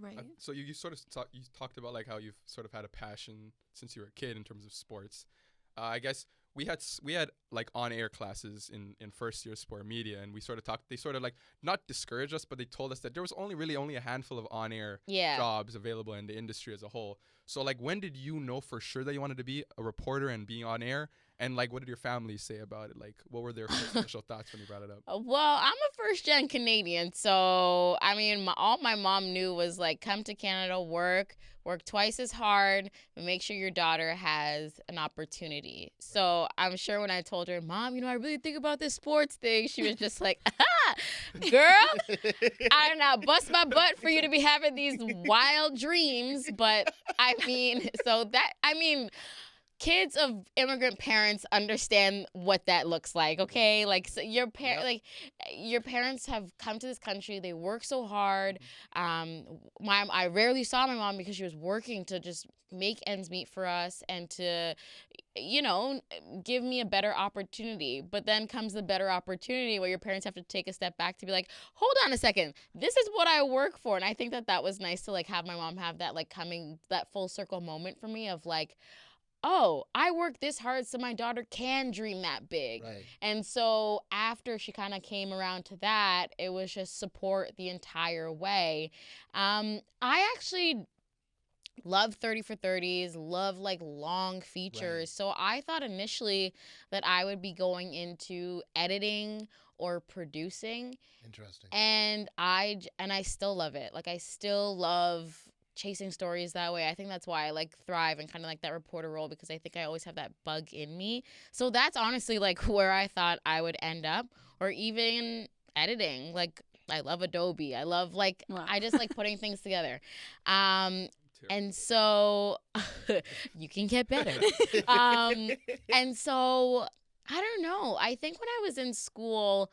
Right. So you sort of you talked about like how you've sort of had a passion since you were a kid in terms of sports. I guess we had like on-air classes in first year sport media, and we sort of talked. They sort of like not discouraged us, but they told us that there was only a handful of on-air jobs available in the industry as a whole. So like, when did you know for sure that you wanted to be a reporter and being on air? And like, what did your family say about it? Like, what were their first initial thoughts when you brought it up? Well, I'm a first-gen Canadian, so I mean, all my mom knew was like, come to Canada, work twice as hard, and make sure your daughter has an opportunity. So I'm sure when I told her, Mom, I really think about this sports thing, she was just like, girl, I don't know, bust my butt for you to be having these wild dreams. But I mean, kids of immigrant parents understand what that looks like, okay? Like, so your parents have come to this country. They work so hard. I rarely saw my mom because she was working to just make ends meet for us and to, give me a better opportunity. But then comes the better opportunity where your parents have to take a step back to be like, hold on a second, this is what I work for. And I think that was nice to like have my mom have that like that full circle moment for me of like, oh, I work this hard so my daughter can dream that big. Right. And so after she kind of came around to that, it was just support the entire way. I actually love 30 for 30s, love like long features. Right. So I thought initially that I would be going into editing or producing. Interesting. And I still love it. Like, I still love chasing stories that way. I think that's why I like thrive and kind of like that reporter role, because I think I always have that bug in me. So that's honestly like where I thought I would end up, or even editing. Like, I love Adobe. I love like, wow. I just like putting things together. And so you can get better. And so I don't know. I think when I was in school,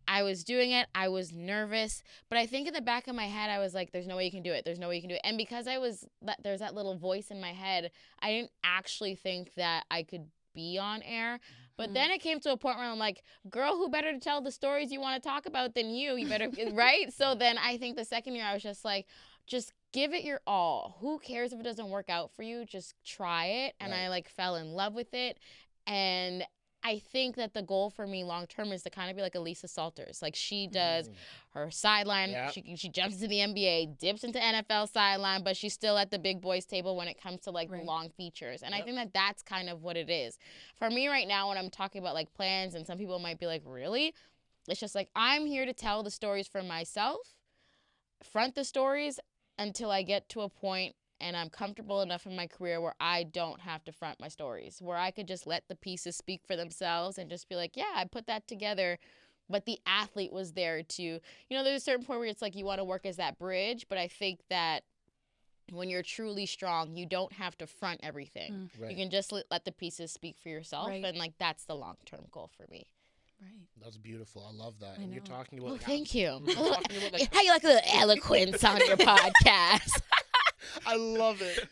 I was doing it. I was nervous, but I think in the back of my head, I was like, there's no way you can do it. There's no way you can do it. And because there's that little voice in my head, I didn't actually think that I could be on air. But then it came to a point where I'm like, girl, who better to tell the stories you want to talk about than you? You better, right? So then I think the second year I was just like, just give it your all. Who cares if it doesn't work out for you? Just try it. And I like fell in love with it. And I think that the goal for me long term is to kind of be like Elisa Salters. Like, she does her sideline. Yep. She jumps into the NBA, dips into NFL sideline, but she's still at the big boys table when it comes to like the long features. And I think that that's kind of what it is. For me right now, when I'm talking about like plans, and some people might be like, really? It's just like, I'm here to tell the stories for myself, front the stories until I get to a point and I'm comfortable enough in my career where I don't have to front my stories, where I could just let the pieces speak for themselves and just be like, yeah, I put that together. But the athlete was there to, there's a certain point where it's like you want to work as that bridge. But I think that when you're truly strong, you don't have to front everything. Right. You can just let the pieces speak for yourself. Right. And like, that's the long-term goal for me. Right. That's beautiful. I love that. And you're talking about... Oh, thank you. How you like a little eloquence on your podcast? I love it.